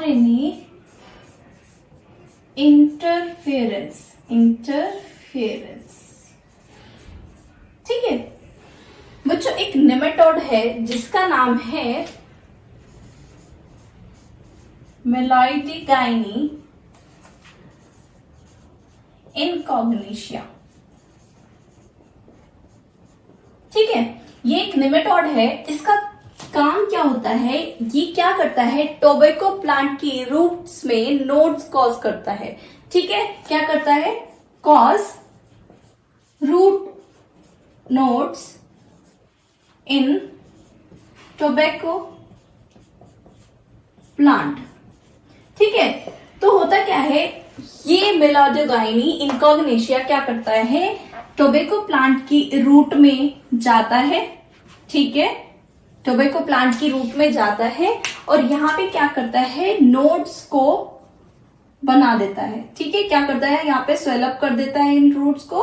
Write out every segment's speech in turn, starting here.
RNA interference, ठीक है बच्चों। एक नेमेटोड है जिसका नाम है मेलॉइडिगाइनी इनकॉग्निशिया, ठीक है। ये एक नेमेटोड है। इसका काम क्या होता है, ये क्या करता है, टोबैको प्लांट की रूट्स में नोड्स कॉज करता है, ठीक है। क्या करता है, cause root nodes in tobacco plant, ठीक है। तो होता क्या है, ये मेलॉइडिगाइनी इनकॉग्निशिया क्या करता है, टोबैको प्लांट की रूट में जाता है, ठीक है। टोबैको प्लांट की रूट में जाता है और यहाँ पे क्या करता है, नोड्स को बना देता है, ठीक है। क्या करता है, यहाँ पे स्वेलअप कर देता है इन रूट्स को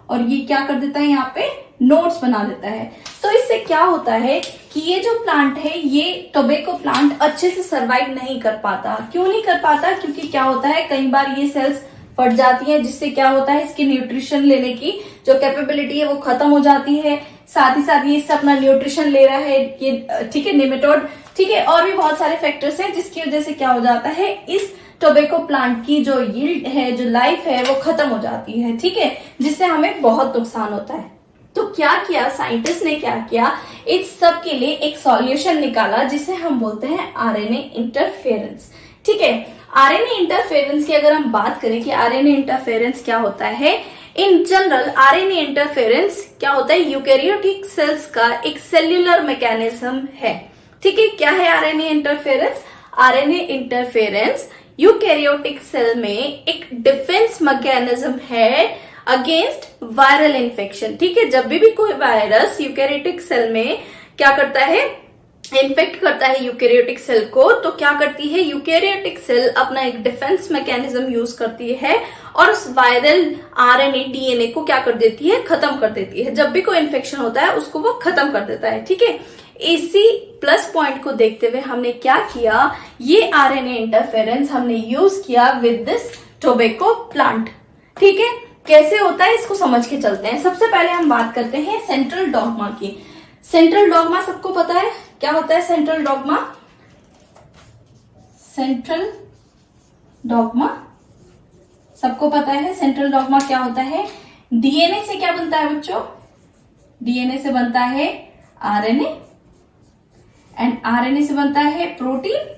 और ये क्या कर देता है, यहाँ पे नोड्स बना देता है। तो इससे क्या होता है कि ये जो प्लांट है, ये टोबैको प्लांट अच्छे से सरवाइव नहीं कर पाता। क्यों नहीं कर पाता, क्योंकि क्या होता है, कई बार ये सेल्स फट जाती है, जिससे क्या होता है, इसकी न्यूट्रिशन लेने की जो कैपेबिलिटी है वो खत्म हो जाती है। साथ ही साथ ये इससे अपना न्यूट्रिशन ले रहा है ये, ठीक है, नेमेटोड, ठीक है। और भी बहुत सारे फैक्टर्स हैं जिसकी वजह से क्या हो जाता है, इस टोबैको प्लांट की जो यील्ड है, जो लाइफ है, वो खत्म हो जाती है, ठीक है, जिससे हमें बहुत नुकसान होता है। तो क्या किया साइंटिस्ट ने, क्या किया, इस सब के लिए एक सॉल्यूशन निकाला जिसे हम बोलते हैं आरएनए इंटरफेरेंस, ठीक है। आरएनए इंटरफेरेंस की अगर हम बात करें कि आरएनए इंटरफेरेंस क्या होता है, इन जनरल आरएनए इंटरफेरेंस क्या होता है, यूकैरियोटिक सेल्स का एक सेल्यूलर मैकेनिज्म है, ठीक है। क्या है RNA interference, RNA interference eukaryotic cell में एक डिफेंस मैकेनिज्म है अगेंस्ट वायरल इन्फेक्शन, ठीक है। जब भी कोई वायरस यूकैरियोटिक सेल में क्या करता है, इन्फेक्ट करता है यूकैरियोटिक सेल को, तो क्या करती है, यूकैरियोटिक सेल अपना एक डिफेंस मैकेनिज्म यूज करती है और उस वायरल आरएनए डीएनए को क्या कर देती है, खत्म कर देती है। जब भी कोई इन्फेक्शन होता है उसको वो खत्म कर देता है, ठीक है। इसी प्लस पॉइंट को देखते हुए हमने क्या किया, ये आरएनए इंटरफेरेंस हमने यूज किया विद दिस टोबैको प्लांट, ठीक है। कैसे होता है इसको समझ के चलते हैं। सबसे पहले हम बात करते हैं सेंट्रल डॉगमा की। सेंट्रल डॉगमा सबको पता है क्या होता है, सेंट्रल डॉगमा, सेंट्रल डॉगमा सबको पता है। सेंट्रल डॉगमा क्या होता है, डीएनए से क्या बनता है बच्चों, डीएनए से बनता है आरएनए एंड आरएनए से बनता है प्रोटीन,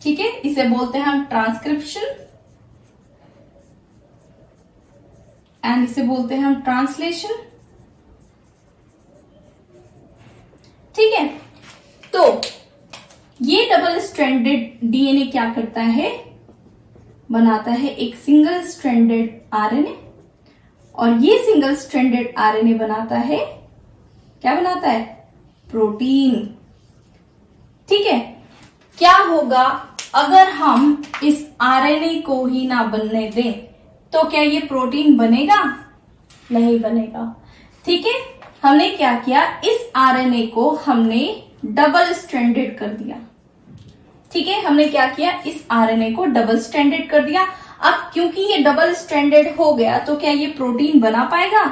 ठीक है। इसे बोलते हैं हम ट्रांसक्रिप्शन एंड इसे बोलते हैं हम ट्रांसलेशन, ठीक है। तो ये डबल स्ट्रैंडेड डीएनए क्या करता है, बनाता है एक सिंगल स्ट्रैंडेड आरएनए और ये सिंगल स्ट्रैंडेड आरएनए बनाता है, क्या बनाता है, प्रोटीन, ठीक है। क्या होगा अगर हम इस आरएनए को ही ना बनने दें, तो क्या ये प्रोटीन बनेगा, नहीं बनेगा, ठीक है। हमने क्या किया, इस आरएनए को हमने डबल स्ट्रैंडेड कर दिया, ठीक है। हमने क्या किया, इस आरएनए को डबल स्ट्रैंडेड कर दिया। अब क्योंकि ये डबल स्ट्रैंडेड हो गया तो क्या ये प्रोटीन बना पाएगा,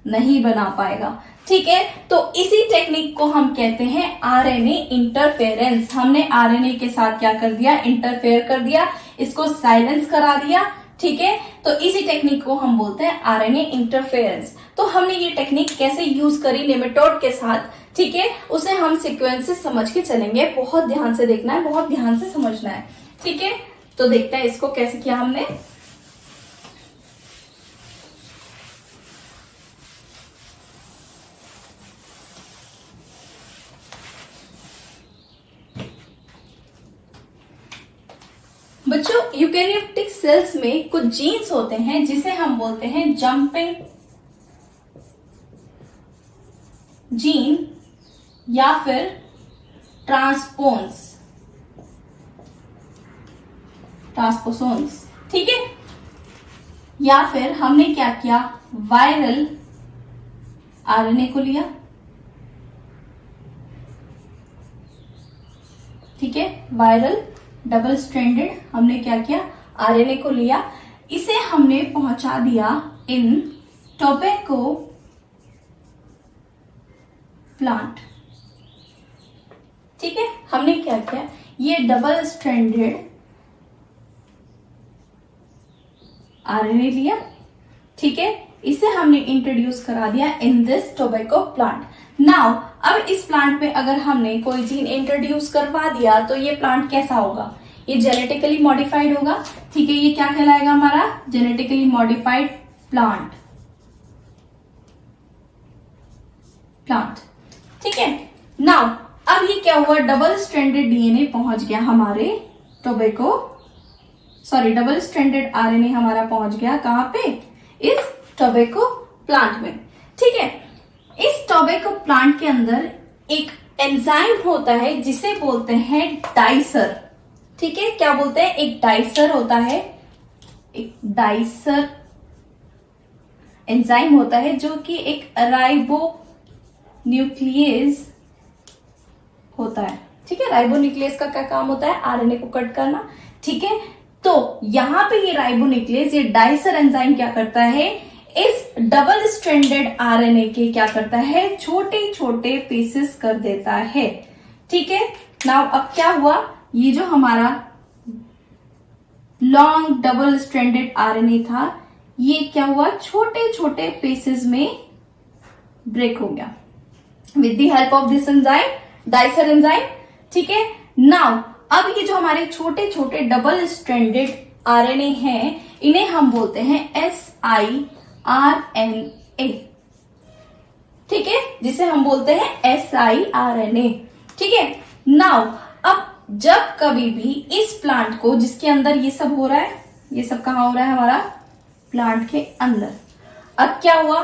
नहीं बना पाएगा, ठीक है। तो इसी टेक्निक को हम कहते हैं आरएनए इंटरफेरेंस। हमने आरएनए के साथ क्या कर दिया, इंटरफेयर कर दिया, इसको साइलेंस करा दिया, ठीक है। तो इसी टेक्निक को हम बोलते हैं आरएनए इंटरफेरेंस। तो हमने ये टेक्निक कैसे यूज करी नेमेटोड के साथ, ठीक है, उसे हम सीक्वेंस से समझ के चलेंगे। बहुत ध्यान से देखना है, बहुत ध्यान से समझना है, ठीक है। तो देखते हैं इसको कैसे किया हमने। बच्चों यूकैरियोटिक सेल्स में कुछ जीन्स होते हैं जिसे हम बोलते हैं जंपिंग जीन या फिर ट्रांसपोन्स, ट्रांसपोसोन्स, ठीक है। या फिर हमने क्या किया, वायरल आरएनए को लिया, ठीक है, वायरल डबल स्ट्रैंडेड हमने क्या किया, आरएनए को लिया, इसे हमने पहुंचा दिया इन टोबैको प्लांट। ठीक है, हमने क्या किया, ये डबल स्ट्रैंडेड आरएनए लिया, ठीक है, इसे हमने इंट्रोड्यूस करा दिया in this tobacco plant. Now अब इस प्लांट में अगर हमने कोई जीन इंट्रोड्यूस करवा दिया तो ये प्लांट कैसा होगा, ये जेनेटिकली मॉडिफाइड होगा। ठीक है, ये क्या कहलाएगा हमारा, जेनेटिकली मॉडिफाइड प्लांट। ठीक है, नाउ अब ये क्या हुआ, डबल स्ट्रैंडेड डीएनए पहुंच गया हमारे tobacco, sorry double stranded RNA हमारा पहुंच गया कहां पे, इस टोबैको प्लांट में। ठीक है, इस टोबैको प्लांट के अंदर एक एंजाइम होता है जिसे बोलते हैं डाइसर। ठीक है, क्या बोलते हैं, एक डाइसर होता है, एक डाइसर एंजाइम होता है जो कि एक राइबो न्यूक्लियस होता है। ठीक है, राइबो न्यूक्लियस का क्या काम होता है, आरएनए को कट करना। ठीक है, तो यहां पे ये राइबो न्यूक्लियस, ये डाइसर एंजाइम क्या करता है, इस डबल स्ट्रैंडेड आरएनए के क्या करता है, छोटे छोटे पीसेस कर देता है। ठीक है, नाउ अब क्या हुआ, ये जो हमारा लॉन्ग डबल स्ट्रैंडेड आरएनए था, ये क्या हुआ, छोटे छोटे पीसेस में ब्रेक हो गया with the help of this enzyme, dicer enzyme. ठीक है, नाउ अब ये जो हमारे छोटे छोटे डबल स्ट्रैंडेड आरएनए हैं, इन्हें हम बोलते हैं siRNA। ठीक है, जिसे हम बोलते हैं siRNA। ठीक है, नाउ अब जब कभी भी इस प्लांट को, जिसके अंदर ये सब हो रहा है, ये सब कहां हो रहा है हमारा, प्लांट के अंदर, अब क्या हुआ,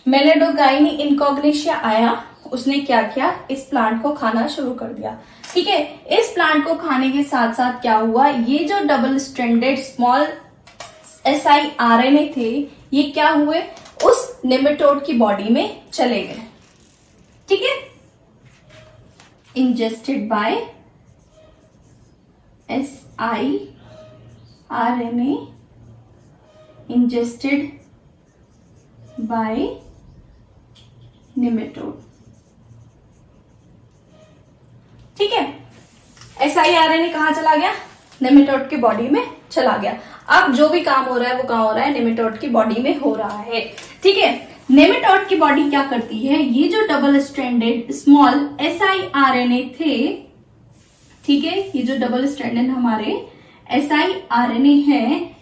मेलेडोगाइनी इनकॉग्निशिया आया, उसने क्या किया, इस प्लांट को खाना शुरू कर दिया। ठीक है, इस प्लांट को खाने के साथ साथ क्या हुआ, ये जो डबल स्ट्रैंडेड स्मॉल siRNA थे, ये क्या हुए, उस नेमेटोड की बॉडी में चले गए। ठीक है, ingested by siRNA, ingested by nematode। ठीक है, siRNA कहां चला गया, नेमेटोड की बॉडी में चला गया। अब जो भी काम हो रहा है वो कहां हो रहा है, नेमेटोड की बॉडी में हो रहा है। ठीक है, नेमेटोड की बॉडी क्या करती है, ये जो डबल स्ट्रैंडेड स्मॉल siRNA थे, ठीक है, ये जो डबल स्ट्रैंडेड हमारे siRNA है,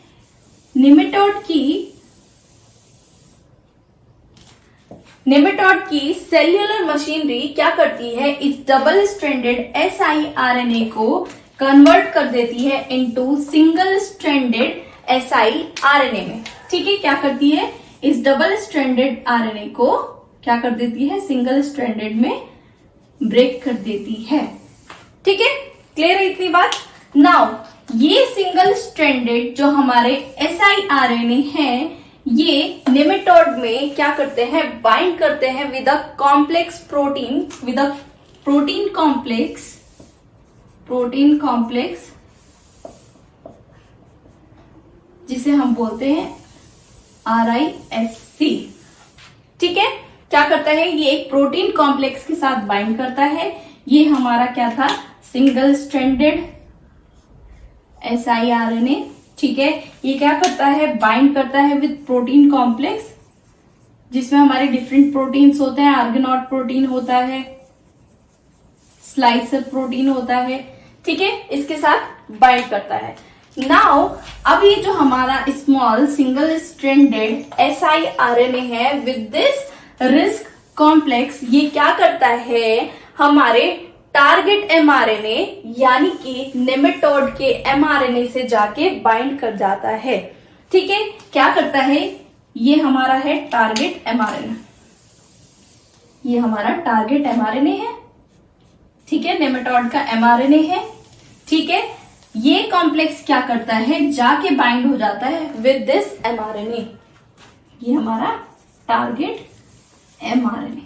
नेमेटोड की सेल्यूलर मशीनरी क्या करती है, इस डबल स्ट्रैंडेड siRNA को कन्वर्ट कर देती है इनटू सिंगल स्ट्रैंडेड siRNA में। ठीक है, क्या करती है, इस डबल स्ट्रैंडेड आरएनए को क्या कर देती है, सिंगल स्ट्रैंडेड में ब्रेक कर देती है। ठीक है, क्लियर है इतनी बात। नाउ ये सिंगल स्ट्रैंडेड जो हमारे siRNA हैं, ये नेमेटोड में क्या करते हैं, बाइंड करते हैं with a complex protein, with a protein complex जिसे हम बोलते हैं RISC। ठीक है, क्या करता है, ये एक प्रोटीन कॉम्प्लेक्स के साथ बाइंड करता है। ये हमारा क्या था, सिंगल स्ट्रैंडेड siRNA। ठीक है, ये क्या करता है, बाइंड करता है विद प्रोटीन कॉम्प्लेक्स, जिसमें हमारे डिफरेंट प्रोटीन्स होते हैं, आर्गेनॉट प्रोटीन होता है, स्लाइसर प्रोटीन होता है। ठीक है, इसके साथ बाइंड करता है। नाउ अब ये जो हमारा स्मॉल सिंगल स्ट्रैंडेड siRNA है विद दिस रिस्क कॉम्प्लेक्स, ये क्या करता है, हमारे टारगेट mRNA यानी कि नेमेटोड के mRNA से जाके बाइंड कर जाता है। ठीक है, क्या करता है, ये हमारा है टारगेट mRNA, ये हमारा टारगेट mRNA है। ठीक है, नेमेटोड का mRNA है। ठीक है, ये कॉम्प्लेक्स क्या करता है, जाके बाइंड हो जाता है विद दिस mRNA, ये हमारा टारगेट mRNA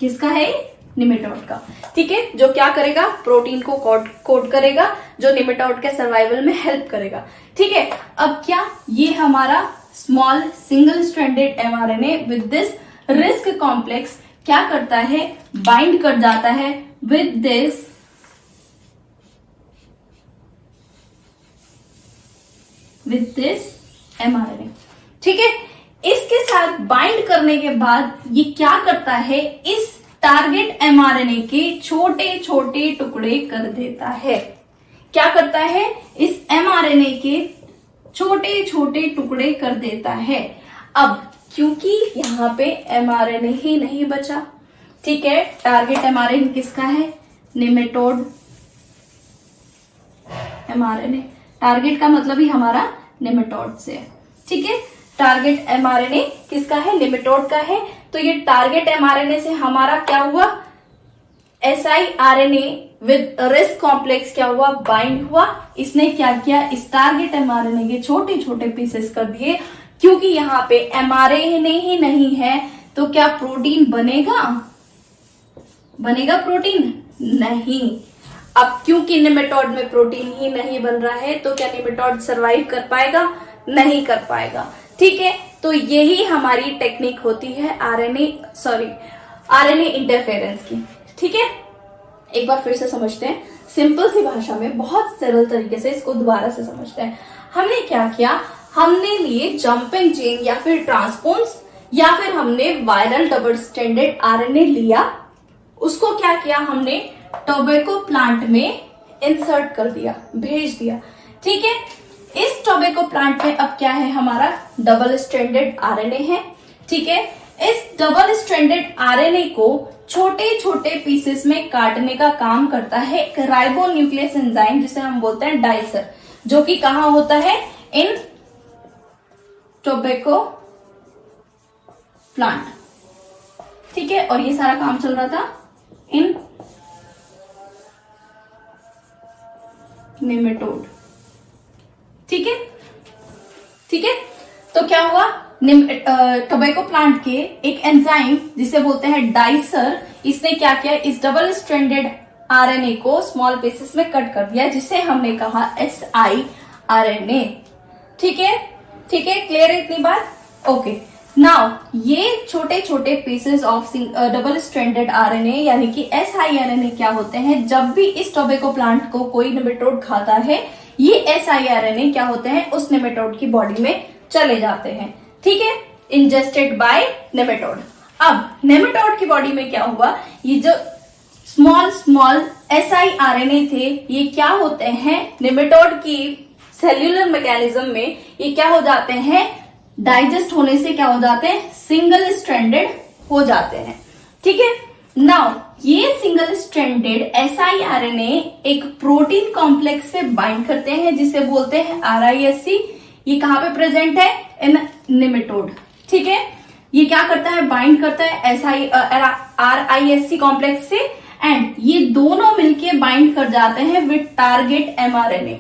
किसका है, निमेटोड का। ठीक है, जो क्या करेगा, प्रोटीन को कोड करेगा, जो निमेटोड के सर्वाइवल में हेल्प करेगा। ठीक है, अब क्या ये हमारा small single stranded mRNA with this risk complex क्या करता है, बाइंड कर जाता है विद दिस एमआरएनए। ठीक है, इसके साथ बाइंड करने के बाद ये क्या करता है, इस टारगेट एमआरएनए के छोटे छोटे टुकड़े कर देता है। क्या करता है, इस एमआरएनए के छोटे छोटे टुकड़े कर देता है। अब क्योंकि यहाँ पे एमआरएनए ही नहीं बचा, ठीक है, टारगेट एमआरएनए किसका है, निमेटोड एमआरएनए। टारगेट का मतलब ही हमारा निमेटोड से है। ठीक है, टारगेट एमआरएनए किसका है, निमेटोड का है। तो ये टारगेट एमआरएनए से हमारा क्या हुआ, siRNA विद रिस्क कॉम्प्लेक्स क्या हुआ, बाइंड हुआ। इसने क्या किया, इस टारगेट एमआरएनए के छोटे छोटे पीसेस कर दिए। क्योंकि यहाँ पे एमआरएनए ही नहीं है तो क्या प्रोटीन बनेगा, प्रोटीन नहीं। अब क्योंकि निमेटोड में प्रोटीन ही नहीं बन रहा है तो क्या निमेटोड सरवाइव कर पाएगा, नहीं कर पाएगा। ठीक है, तो यही हमारी टेक्निक होती है आरएनए इंटरफेरेंस की। ठीक है, एक बार फिर से समझते हैं, सिंपल सी भाषा में बहुत सरल तरीके से इसको दोबारा से समझते हैं। हमने क्या किया, हमने लिए जंपिंग चेन या फिर ट्रांसपोन्स या फिर हमने वायरल डबल स्ट्रैंडेड आरएनए लिया, उसको क्या किया हमने टोबैको प्लांट में इंसर्ट कर दिया, भेज दिया। ठीक है, इस टोबैको प्लांट में अब क्या है, हमारा डबल स्ट्रैंडेड आरएनए है। ठीक है, इस डबल स्ट्रैंडेड आरएनए को छोटे छोटे पीसेस में काटने का काम करता है एक राइबोन्यूक्लियस एंजाइम, जिसे हम बोलते हैं डाइसर, जो कि कहां होता है, इन टोबैको प्लांट। ठीक है, और ये सारा काम चल रहा था इन निमेटोड। ठीक है, ठीक है, तो क्या हुआ, टोबैको प्लांट के एक एंजाइम जिसे बोलते हैं डाइसर, इसने क्या किया, इस डबल स्ट्रैंडेड आरएनए को स्मॉल पीसेस में कट कर दिया, जिसे हमने कहा siRNA। ठीक है, ठीक है, क्लियर है इतनी बात, ओके। नाउ ये छोटे छोटे pieces of double stranded RNA यानी कि siRNA क्या होते हैं, जब भी इस टोबैको प्लांट को कोई निमेटोड खाता है, ये siRNA क्या होते हैं, उस निमेटोड की बॉडी में चले जाते हैं। ठीक है, इंजेस्टेड बाय निमेटोड। अब निमेटोड की बॉडी में क्या हुआ, ये जो स्मॉल स्मॉल siRNA थे, ये क्या होते हैं, निमेटोड की सेल्यूलर मैकेनिज्म में ये क्या हो जाते हैं, डाइजेस्ट होने से क्या हो जाते हैं, सिंगल स्ट्रैंडेड हो जाते हैं। ठीक है, नाउ ये सिंगल स्ट्रैंडेड siRNA एक प्रोटीन कॉम्प्लेक्स से बाइंड करते हैं, जिसे बोलते हैं RISC। ये कहां पे प्रेजेंट है, इन निमेटोड। ठीक है, ये क्या करता है, बाइंड करता है RISC कॉम्प्लेक्स से, एंड ये दोनों मिलके बाइंड कर जाते हैं with target mRNA.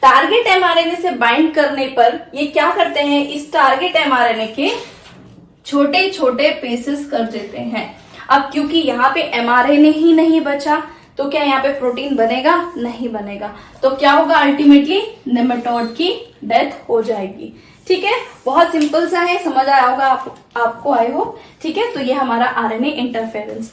Target mRNA से बाइंड करने पर ये क्या करते हैं, इस टारगेट एमआरएनए के छोटे छोटे पीसेस कर देते हैं। अब क्योंकि यहाँ पे एमआरएनए ही नहीं बचा तो क्या यहाँ पे प्रोटीन बनेगा, नहीं बनेगा। तो क्या होगा, अल्टीमेटली निमेटोड की डेथ हो जाएगी। ठीक है, बहुत सिंपल सा है, समझ आया होगा आपको, आई होप। ठीक है, तो ये हमारा आरएनए इंटरफेरेंस।